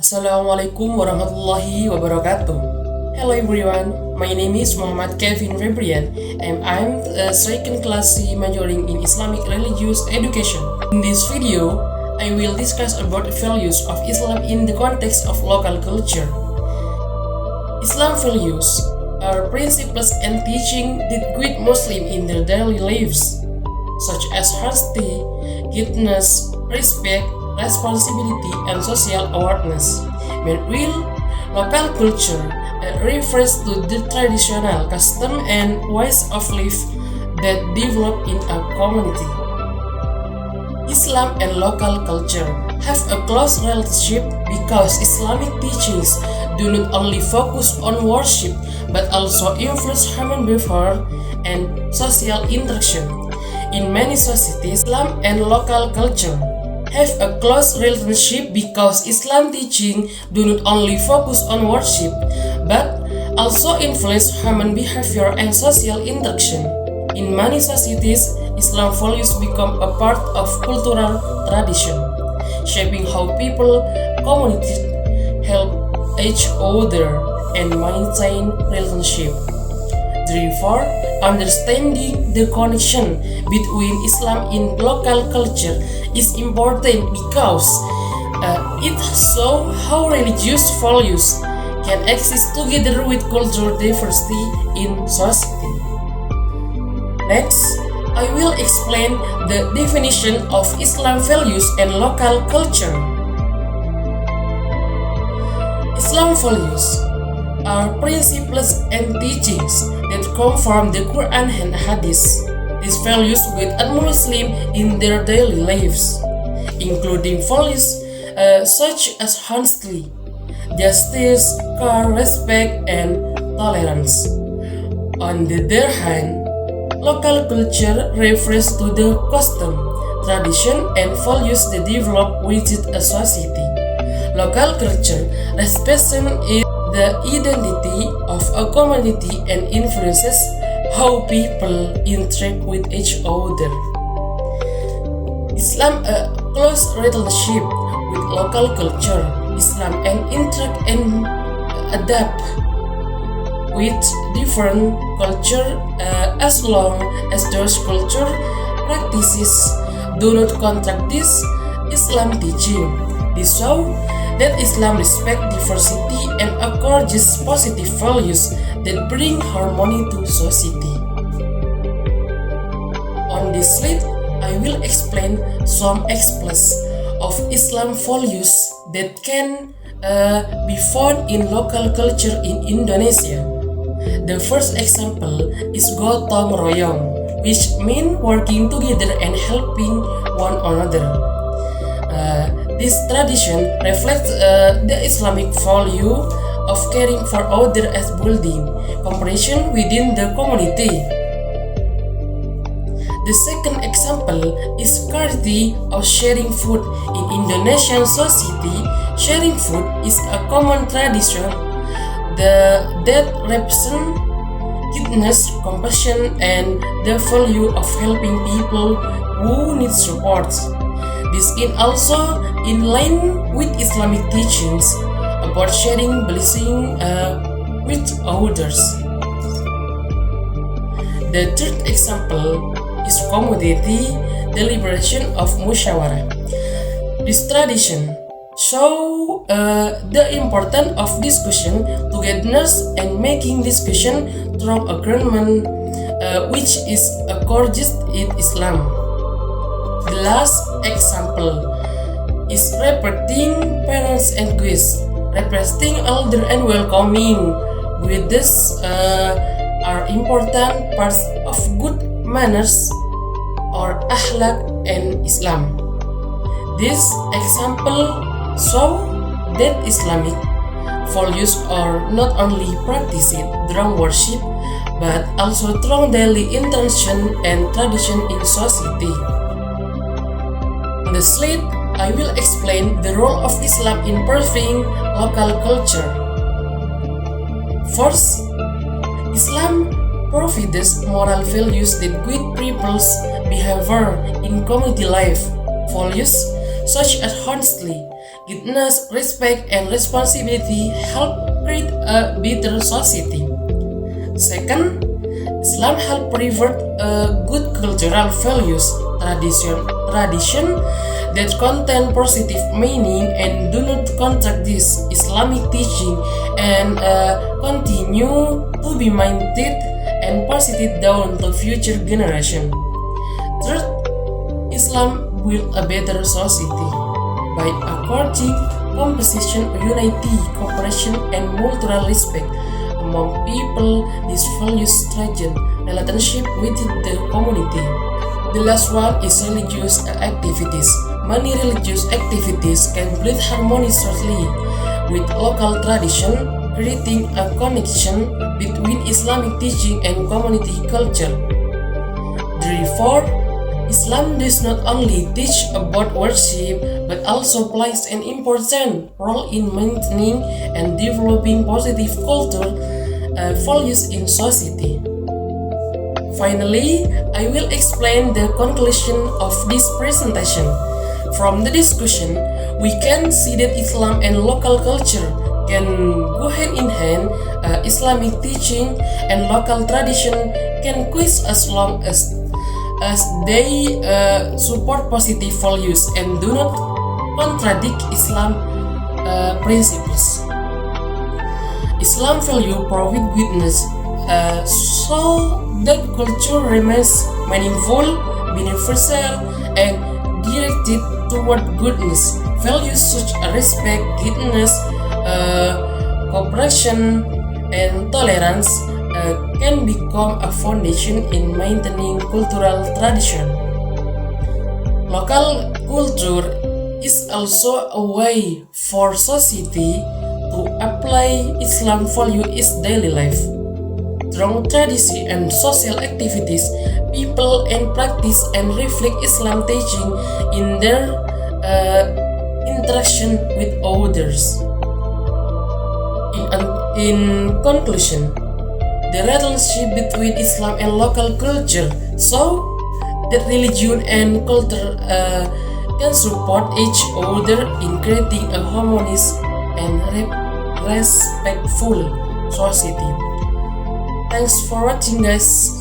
Assalamualaikum warahmatullahi wabarakatuh. Hello everyone, my name is Muhammad Kevin Febrian and I'm a second class C majoring in Islamic religious education. In this video, I will discuss about the values of Islam in the context of local culture. Islam values are principles and teaching that guide Muslims in their daily lives, such as honesty, kindness, respect, responsibility, and social awareness. Meanwhile, local culture refers to the traditional custom and ways of life that develop in a community. Islam and local culture have a close relationship because Islamic teachings do not only focus on worship but also influence human behavior and social interaction. In many societies, Islam and local culture have a close relationship because Islam teaching do not only focus on worship but also influence human behavior and social interaction. In many societies, Islam values become a part of cultural tradition, shaping how people, communities help each other and maintain relationship. Therefore, understanding the connection between Islam and local culture is important because it shows how religious values can exist together with cultural diversity in society. Next, I will explain the definition of Islam values and local culture. Islam values are principles and teachings that come from the Quran and Hadith. These values guide a Muslim in their daily lives, including values such as honesty, justice, care, respect, and tolerance. On the other hand, local culture refers to the custom, tradition, and values that develop within a society. Local culture represents the identity of a community and influences how people interact with each other. Islam a close relationship with local culture. Islam and interact and adapt with different culture as long as those culture practices do not contradict this Islam teaching. This shows that Islam respects diversity and encourages positive values that bring harmony to society. On this slide, I will explain some examples of Islam values that can be found in local culture in Indonesia. The first example is gotong royong, which means working together and helping one another. This tradition reflects the Islamic value of caring for others as building cooperation within the community. The second example is charity or sharing food. In Indonesian society, sharing food is a common tradition that represents kindness, compassion, and the value of helping people who need support. This is also in line with Islamic teachings about sharing blessing with others. The third example is community deliberation of musyawarah. This tradition shows the importance of discussion, togetherness, and making discussion through agreement, which is encouraged in Islam. The last example is respecting parents and guests. Respecting elder and welcoming guests are important parts of good manners or akhlak in Islam. This example shows that Islamic values are not only practiced during worship but also through daily interaction and tradition in society. On the slide, I will explain the role of Islam in preserving local culture. First, Islam provides moral values that guide people's behavior in community life. Values such as honesty, Goodness, respect, and responsibility help create a better society. Second, Islam help revert good cultural values, tradition that contain positive meaning and do not contradict Islamic teaching and continue to be maintained and passed down to future generation. Third, Islam build a better society by according composition, unity, cooperation, and mutual respect among people. These values strengthen relationship within the community. The last one is religious activities. Many religious activities can blend harmoniously with local tradition, creating a connection between Islamic teaching and community culture. Therefore, Islam does not only teach about worship but also plays an important role in maintaining and developing positive cultural values in society. Finally, I will explain the conclusion of this presentation. From the discussion, we can see that Islam and local culture can go hand in hand. Islamic teaching and local tradition can coexist as long as they support positive values and do not contradict Islam principles. Islam value provide witness so that culture remains meaningful, beneficial, and directed toward goodness. Values such as respect, goodness, cooperation, and tolerance can become a foundation in maintaining cultural tradition. Local culture is also a way for society to apply Islam value in daily life. Through tradition and social activities, people and practice and reflect Islam teaching in their interaction with others. In conclusion, the relationship between Islam and local culture show that religion and culture can support each other in creating a harmonious and respectful society. Thanks for watching, guys.